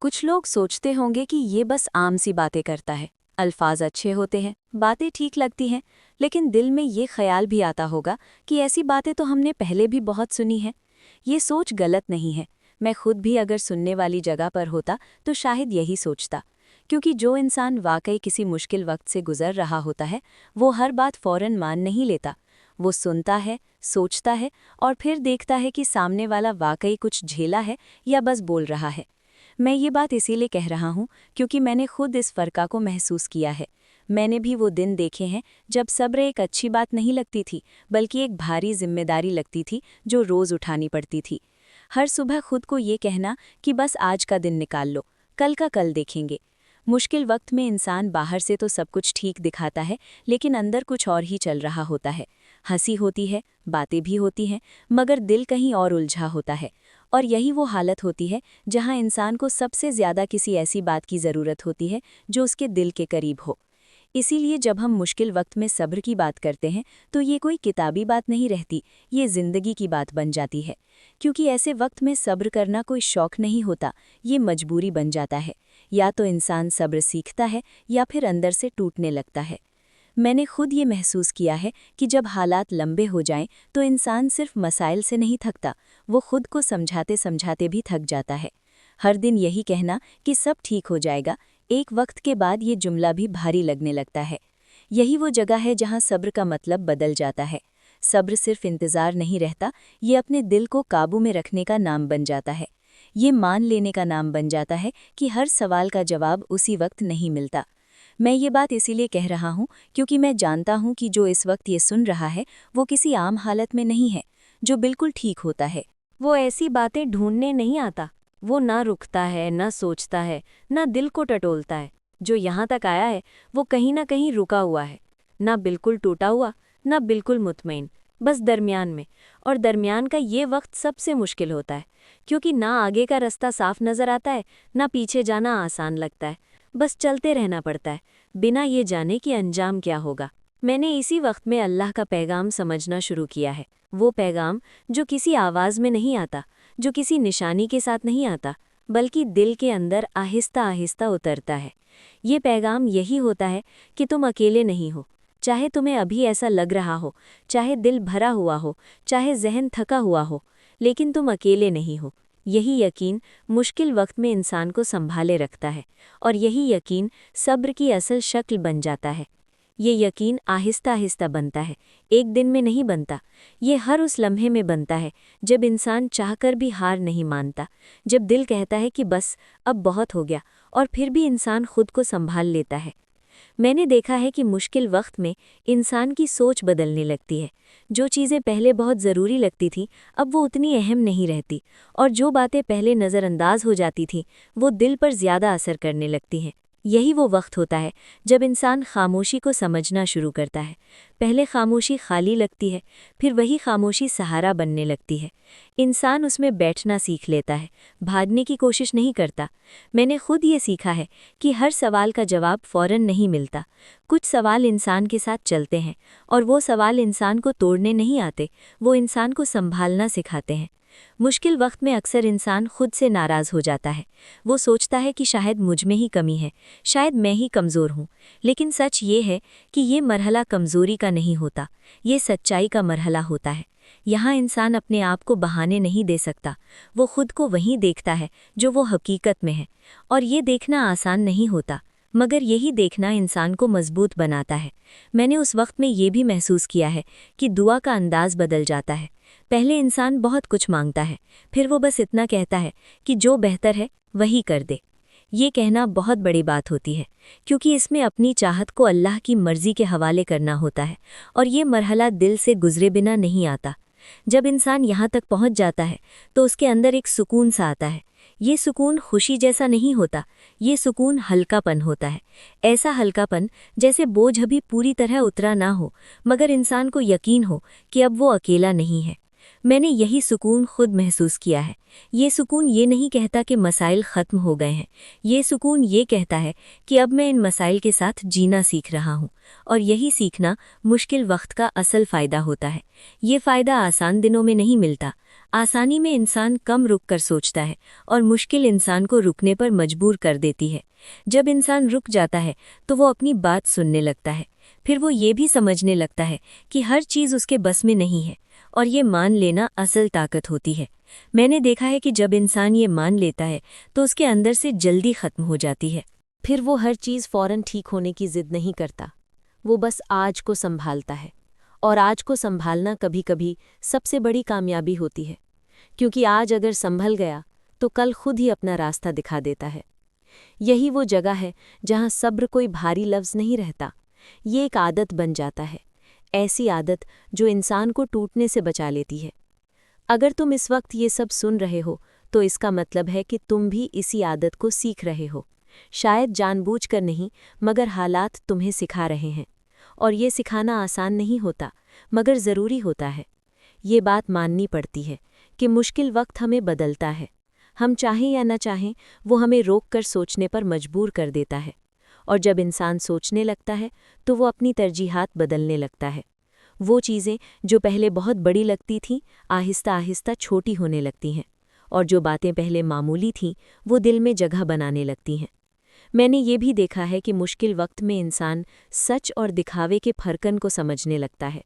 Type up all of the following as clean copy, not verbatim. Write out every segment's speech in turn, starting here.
कुछ लोग सोचते होंगे कि ये बस आम सी बातें करता है, अल्फाज अच्छे होते हैं, बातें ठीक लगती हैं, लेकिन दिल में ये ख्याल भी आता होगा कि ऐसी बातें तो हमने पहले भी बहुत सुनी हैं। ये सोच गलत नहीं है। मैं खुद भी अगर सुनने वाली जगह पर होता तो शायद यही सोचता। क्योंकि जो इंसान वाकई किसी मुश्किल वक्त से गुजर रहा होता है, वो हर बात फौरन मान नहीं लेता। वो सुनता है, सोचता है और फिर देखता है कि सामने वाला वाकई कुछ झेला है या बस बोल रहा है। मैं ये बात इसीलिए कह रहा हूँ क्योंकि मैंने खुद इस फ़र्क़ा को महसूस किया है। मैंने भी वो दिन देखे हैं जब सब्र एक अच्छी बात नहीं लगती थी, बल्कि एक भारी जिम्मेदारी लगती थी जो रोज़ उठानी पड़ती थी। हर सुबह खुद को ये कहना कि बस आज का दिन निकाल लो, कल का कल देखेंगे। मुश्किल वक्त में इंसान बाहर से तो सब कुछ ठीक दिखाता है, लेकिन अंदर कुछ और ही चल रहा होता है। हंसी होती है, बातें भी होती हैं, मगर दिल कहीं और उलझा होता है। और यही वो हालत होती है जहां इंसान को सबसे ज़्यादा किसी ऐसी बात की ज़रूरत होती है जो उसके दिल के करीब हो। इसीलिए जब हम मुश्किल वक्त में सब्र की बात करते हैं तो ये कोई किताबी बात नहीं रहती, ये ज़िंदगी की बात बन जाती है। क्योंकि ऐसे वक्त में सब्र करना कोई शौक़ नहीं होता, ये मजबूरी बन जाता है। या तो इंसान सब्र सीखता है या फिर अंदर से टूटने लगता है। मैंने खुद ये महसूस किया है कि जब हालात लंबे हो जाएं तो इंसान सिर्फ मसाइल से नहीं थकता, वो खुद को समझाते समझाते भी थक जाता है। हर दिन यही कहना कि सब ठीक हो जाएगा, एक वक्त के बाद ये जुमला भी भारी लगने लगता है। यही वो जगह है जहाँ सब्र का मतलब बदल जाता है। सब्र सिर्फ इंतज़ार नहीं रहता, ये अपने दिल को काबू में रखने का नाम बन जाता है। ये मान लेने का नाम बन जाता है कि हर सवाल का जवाब उसी वक्त नहीं मिलता। मैं ये बात इसीलिए कह रहा हूँ क्योंकि मैं जानता हूँ कि जो इस वक्त ये सुन रहा है वो किसी आम हालत में नहीं है, जो बिल्कुल ठीक होता है। वो ऐसी बातें ढूंढने नहीं आता। वो ना रुकता है, ना सोचता है, ना दिल को टटोलता है। जो यहाँ तक आया है वो कहीं ना कहीं रुका हुआ है, ना बिल्कुल टूटा हुआ, ना बिल्कुल मुतमईन, बस दरमियान में। और दरमियान का ये वक्त सबसे मुश्किल होता है, क्योंकि ना आगे का रास्ता साफ नज़र आता है, ना पीछे जाना आसान लगता है। बस चलते रहना पड़ता है, बिना ये जाने कि अंजाम क्या होगा। मैंने इसी वक्त में अल्लाह का पैगाम समझना शुरू किया है। वो पैगाम जो किसी आवाज़ में नहीं आता, जो किसी निशानी के साथ नहीं आता, बल्कि दिल के अंदर आहिस्ता आहिस्ता उतरता है। ये पैगाम यही होता है कि तुम अकेले नहीं हो। चाहे तुम्हें अभी ऐसा लग रहा हो, चाहे दिल भरा हुआ हो, चाहे जहन थका हुआ हो, लेकिन तुम अकेले नहीं हो। यही यकीन मुश्किल वक्त में इंसान को संभाले रखता है, और यही यकीन सब्र की असल शक्ल बन जाता है। ये यकीन आहिस्ता आहिस्ता बनता है, एक दिन में नहीं बनता। ये हर उस लम्हे में बनता है जब इंसान चाहकर भी हार नहीं मानता, जब दिल कहता है कि बस अब बहुत हो गया, और फिर भी इंसान खुद को संभाल लेता है। मैंने देखा है कि मुश्किल वक्त में इंसान की सोच बदलने लगती है। जो चीज़ें पहले बहुत ज़रूरी लगती थीं, अब वो उतनी अहम नहीं रहती, और जो बातें पहले नज़रअंदाज हो जाती थीं, वो दिल पर ज़्यादा असर करने लगती हैं। यही वो वक्त होता है जब इंसान खामोशी को समझना शुरू करता है। पहले खामोशी खाली लगती है, फिर वही खामोशी सहारा बनने लगती है। इंसान उसमें बैठना सीख लेता है, भागने की कोशिश नहीं करता। मैंने खुद ये सीखा है कि हर सवाल का जवाब फ़ौरन नहीं मिलता। कुछ सवाल इंसान के साथ चलते हैं, और वो सवाल इंसान को तोड़ने नहीं आते, वो इंसान को संभालना सिखाते हैं। मुश्किल वक्त में अक्सर इंसान खुद से नाराज़ हो जाता है। वो सोचता है कि शायद मुझ में ही कमी है, शायद मैं ही कमज़ोर हूँ। लेकिन सच ये है कि ये मरहला कमज़ोरी का नहीं होता, ये सच्चाई का मरहला होता है। यहाँ इंसान अपने आप को बहाने नहीं दे सकता, वो खुद को वहीं देखता है जो वो हकीकत में है। और ये देखना आसान नहीं होता, मगर यही देखना इंसान को मजबूत बनाता है। मैंने उस वक्त में ये भी महसूस किया है कि दुआ का अंदाज़ बदल जाता है। पहले इंसान बहुत कुछ मांगता है, फिर वो बस इतना कहता है कि जो बेहतर है वही कर दे। ये कहना बहुत बड़ी बात होती है, क्योंकि इसमें अपनी चाहत को अल्लाह की मर्ज़ी के हवाले करना होता है, और ये मरहला दिल से गुजरे बिना नहीं आता। जब इंसान यहाँ तक पहुँच जाता है तो उसके अंदर एक सुकून सा आता है। ये सुकून खुशी जैसा नहीं होता, ये सुकून हल्कापन होता है। ऐसा हल्कापन जैसे बोझ अभी पूरी तरह उतरा ना हो, मगर इंसान को यकीन हो कि अब वो अकेला नहीं है। मैंने यही सुकून खुद महसूस किया है। ये सुकून ये नहीं कहता कि मसाइल ख़त्म हो गए हैं, ये सुकून ये कहता है कि अब मैं इन मसाइल के साथ जीना सीख रहा हूँ। और यही सीखना मुश्किल वक्त का असल फ़ायदा होता है। ये फ़ायदा आसान दिनों में नहीं मिलता, आसानी में इंसान कम रुक कर सोचता है और मुश्किल इंसान को रुकने पर मजबूर कर देती है। जब इंसान रुक जाता है तो वो अपनी बात सुनने लगता है, फिर वो ये भी समझने लगता है कि हर चीज़ उसके बस में नहीं है, और ये मान लेना असल ताकत होती है। मैंने देखा है कि जब इंसान ये मान लेता है तो उसके अंदर से जल्दी ख़त्म हो जाती है। फिर वो हर चीज़ फ़ौरन ठीक होने की ज़िद नहीं करता, वो बस आज को संभालता है। और आज को संभालना कभी कभी सबसे बड़ी कामयाबी होती है, क्योंकि आज अगर संभल गया तो कल खुद ही अपना रास्ता दिखा देता है। यही वो जगह है जहाँ सब्र कोई भारी लफ्ज़ नहीं रहता, ये एक आदत बन जाता है, ऐसी आदत जो इंसान को टूटने से बचा लेती है। अगर तुम इस वक्त ये सब सुन रहे हो तो इसका मतलब है कि तुम भी इसी आदत को सीख रहे हो, शायद जानबूझकर नहीं, मगर हालात तुम्हें सिखा रहे हैं। और ये सिखाना आसान नहीं होता, मगर ज़रूरी होता है। ये बात माननी पड़ती है कि मुश्किल वक्त हमें बदलता है, हम चाहें या न चाहें वो हमें रोक कर सोचने पर मजबूर कर देता है। और जब इंसान सोचने लगता है तो वो अपनी तरजीहात बदलने लगता है। वो चीज़ें जो पहले बहुत बड़ी लगती थीं आहिस्ता आहिस्ता छोटी होने लगती हैं, और जो बातें पहले मामूली थीं वो दिल में जगह बनाने लगती हैं। मैंने ये भी देखा है कि मुश्किल वक्त में इंसान सच और दिखावे के फर्कन को समझने लगता है।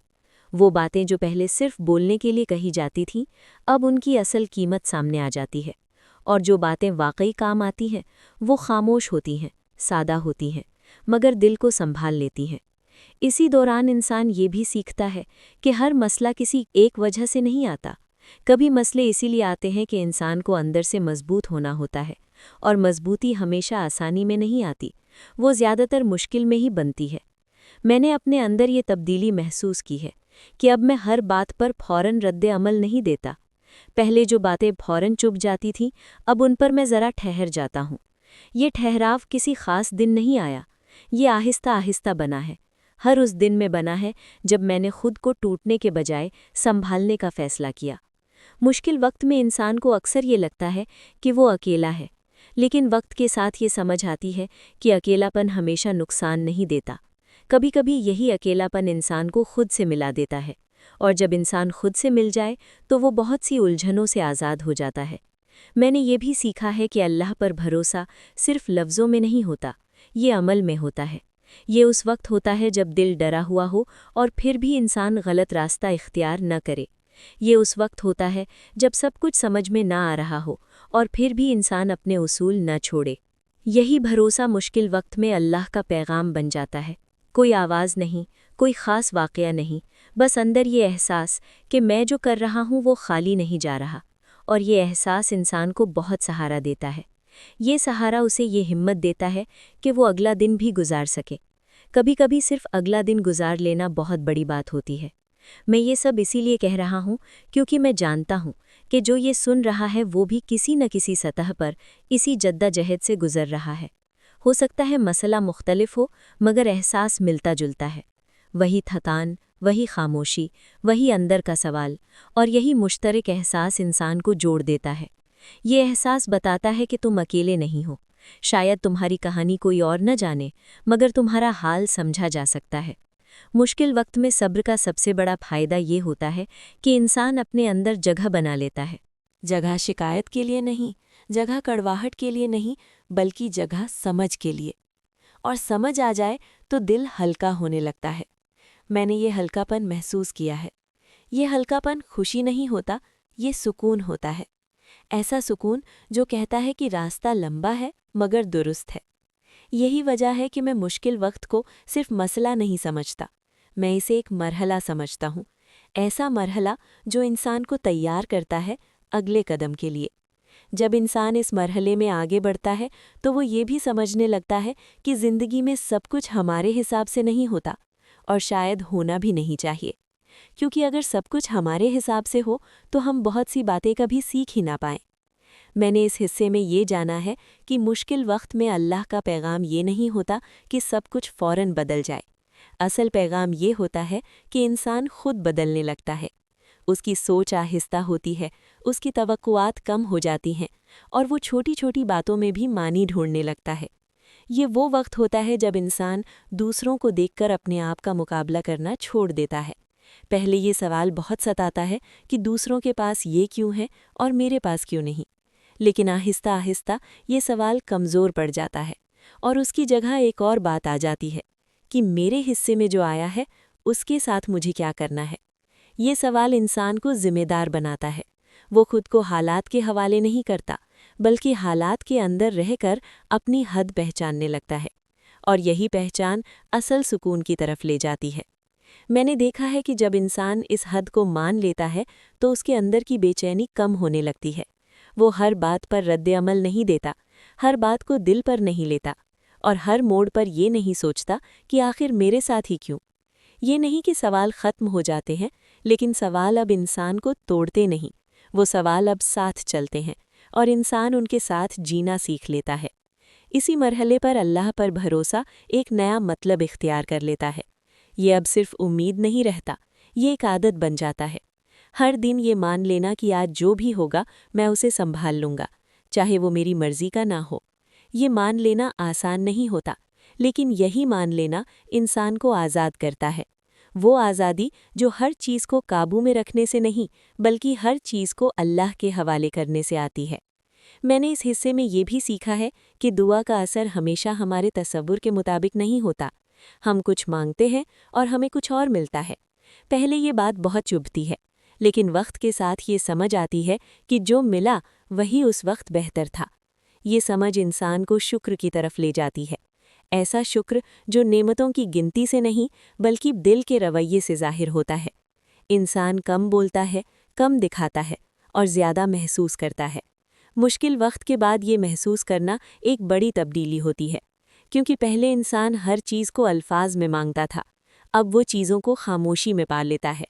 वो बातें जो पहले सिर्फ बोलने के लिए कही जाती थीं, अब उनकी असल कीमत सामने आ जाती है। और जो बातें वाकई काम आती हैं वो खामोश होती हैं, सादा होती हैं, मगर दिल को संभाल लेती हैं। इसी दौरान इंसान ये भी सीखता है कि हर मसला किसी एक वजह से नहीं आता। कभी मसले इसीलिए आते हैं कि इंसान को अंदर से मजबूत होना होता है, और मजबूती हमेशा आसानी में नहीं आती, वो ज़्यादातर मुश्किल में ही बनती है। मैंने अपने अंदर ये तब्दीली महसूस की है कि अब मैं हर बात पर फ़ौरन रद्द अमल नहीं देता। पहले जो बातें फ़ौरन चुप जाती थीं, अब उन पर मैं ज़रा ठहर जाता हूँ। ये ठहराव किसी ख़ास दिन नहीं आया, ये आहिस्ता आहिस्ता बना है। हर उस दिन में बना है जब मैंने खुद को टूटने के बजाय संभालने का फ़ैसला किया। मुश्किल वक्त में इंसान को अक्सर ये लगता है कि वो अकेला है, लेकिन वक्त के साथ ये समझ आती है कि अकेलापन हमेशा नुकसान नहीं देता। कभी कभी यही अकेलापन इंसान को खुद से मिला देता है, और जब इंसान खुद से मिल जाए तो वो बहुत सी उलझनों से आज़ाद हो जाता है। मैंने ये भी सीखा है कि अल्लाह पर भरोसा सिर्फ लफ्ज़ों में नहीं होता, ये अमल में होता है। ये उस वक्त होता है जब दिल डरा हुआ हो और फिर भी इंसान गलत रास्ता इख्तियार न करे। ये उस वक्त होता है जब सब कुछ समझ में ना आ रहा हो और फिर भी इंसान अपने उसूल न छोड़े। यही भरोसा मुश्किल वक्त में अल्लाह का पैगाम बन जाता है। कोई आवाज़ नहीं, कोई ख़ास वाक़या नहीं, बस अंदर ये एहसास कि मैं जो कर रहा हूँ वो खाली नहीं जा रहा। और ये एहसास इंसान को बहुत सहारा देता है। ये सहारा उसे ये हिम्मत देता है कि वो अगला दिन भी गुजार सके। कभी कभी सिर्फ अगला दिन गुजार लेना बहुत बड़ी बात होती है। मैं ये सब इसीलिए कह रहा हूँ क्योंकि मैं जानता हूँ कि जो ये सुन रहा है वो भी किसी न किसी सतह पर इसी जद्दाजहद से गुजर रहा है। हो सकता है मसला मुख्तलिफ हो, मगर एहसास मिलता जुलता है। वही थकान, वही खामोशी, वही अंदर का सवाल, और यही मुश्तरक एहसास इंसान को जोड़ देता है। ये एहसास बताता है कि तुम अकेले नहीं हो। शायद तुम्हारी कहानी कोई और न जाने, मगर तुम्हारा हाल समझा जा सकता है। मुश्किल वक्त में सब्र का सबसे बड़ा फ़ायदा ये होता है कि इंसान अपने अंदर जगह बना लेता है। जगह शिकायत के लिए नहीं, जगह कड़वाहट के लिए नहीं, बल्कि जगह समझ के लिए। और समझ आ जाए तो दिल हल्का होने लगता है। मैंने ये हल्कापन महसूस किया है। ये हल्कापन खुशी नहीं होता, ये सुकून होता है। ऐसा सुकून जो कहता है कि रास्ता लंबा है मगर दुरुस्त है। यही वजह है कि मैं मुश्किल वक्त को सिर्फ मसला नहीं समझता, मैं इसे एक मरहला समझता हूँ। ऐसा मरहला जो इंसान को तैयार करता है अगले कदम के लिए। जब इंसान इस मरहले में आगे बढ़ता है तो वो ये भी समझने लगता है कि ज़िंदगी में सब कुछ हमारे हिसाब से नहीं होता, और शायद होना भी नहीं चाहिए। क्योंकि अगर सब कुछ हमारे हिसाब से हो तो हम बहुत सी बातें कभी सीख ही ना पाएं। मैंने इस हिस्से में ये जाना है कि मुश्किल वक्त में अल्लाह का पैगाम ये नहीं होता कि सब कुछ फ़ौरन बदल जाए। असल पैगाम ये होता है कि इंसान खुद बदलने लगता है। उसकी सोच आहिस्ता होती है, उसकी तवक्कुआत कम हो जाती हैं, और वो छोटी छोटी बातों में भी मानी ढूंढने लगता है। ये वो वक्त होता है जब इंसान दूसरों को देखकर अपने आप का मुकाबला करना छोड़ देता है। पहले ये सवाल बहुत सताता है कि दूसरों के पास ये क्यों है और मेरे पास क्यों नहीं। लेकिन आहिस्ता आहिस्ता ये सवाल कमज़ोर पड़ जाता है और उसकी जगह एक और बात आ जाती है कि मेरे हिस्से में जो आया है उसके साथ मुझे क्या करना है। ये सवाल इंसान को जिम्मेदार बनाता है। वो खुद को हालात के हवाले नहीं करता, बल्कि हालात के अंदर रहकर अपनी हद पहचानने लगता है, और यही पहचान असल सुकून की तरफ ले जाती है। मैंने देखा है कि जब इंसान इस हद को मान लेता है तो उसके अंदर की बेचैनी कम होने लगती है। वो हर बात पर रद्द-ए-अमल नहीं देता, हर बात को दिल पर नहीं लेता, और हर मोड़ पर ये नहीं सोचता कि आखिर मेरे साथ ही क्यों। ये नहीं कि सवाल ख़त्म हो जाते हैं, लेकिन सवाल अब इंसान को तोड़ते नहीं, वो सवाल अब साथ चलते हैं और इंसान उनके साथ जीना सीख लेता है। इसी मरहले पर अल्लाह पर भरोसा एक नया मतलब इख्तियार कर लेता है। ये अब सिर्फ उम्मीद नहीं रहता, ये एक आदत बन जाता है। हर दिन ये मान लेना कि आज जो भी होगा मैं उसे संभाल लूँगा, चाहे वो मेरी मर्जी का ना हो। ये मान लेना आसान नहीं होता, लेकिन यही मान लेना इंसान को आज़ाद करता है। वो आज़ादी जो हर चीज़ को काबू में रखने से नहीं, बल्कि हर चीज़ को अल्लाह के हवाले करने से आती है। मैंने इस हिस्से में ये भी सीखा है कि दुआ का असर हमेशा हमारे तसव्वुर के मुताबिक नहीं होता। हम कुछ मांगते हैं और हमें कुछ और मिलता है। पहले ये बात बहुत चुभती है, लेकिन वक्त के साथ ये समझ आती है कि जो मिला वही उस वक्त बेहतर था। ये समझ इंसान को शुक्र की तरफ ले जाती है, ऐसा शुक्र जो नेमतों की गिनती से नहीं बल्कि दिल के रवैये से जाहिर होता है। इंसान कम बोलता है, कम दिखाता है और ज़्यादा महसूस करता है। मुश्किल वक्त के बाद ये महसूस करना एक बड़ी तब्दीली होती है, क्योंकि पहले इंसान हर चीज़ को अल्फाज में मांगता था, अब वो चीज़ों को खामोशी में पा लेता है।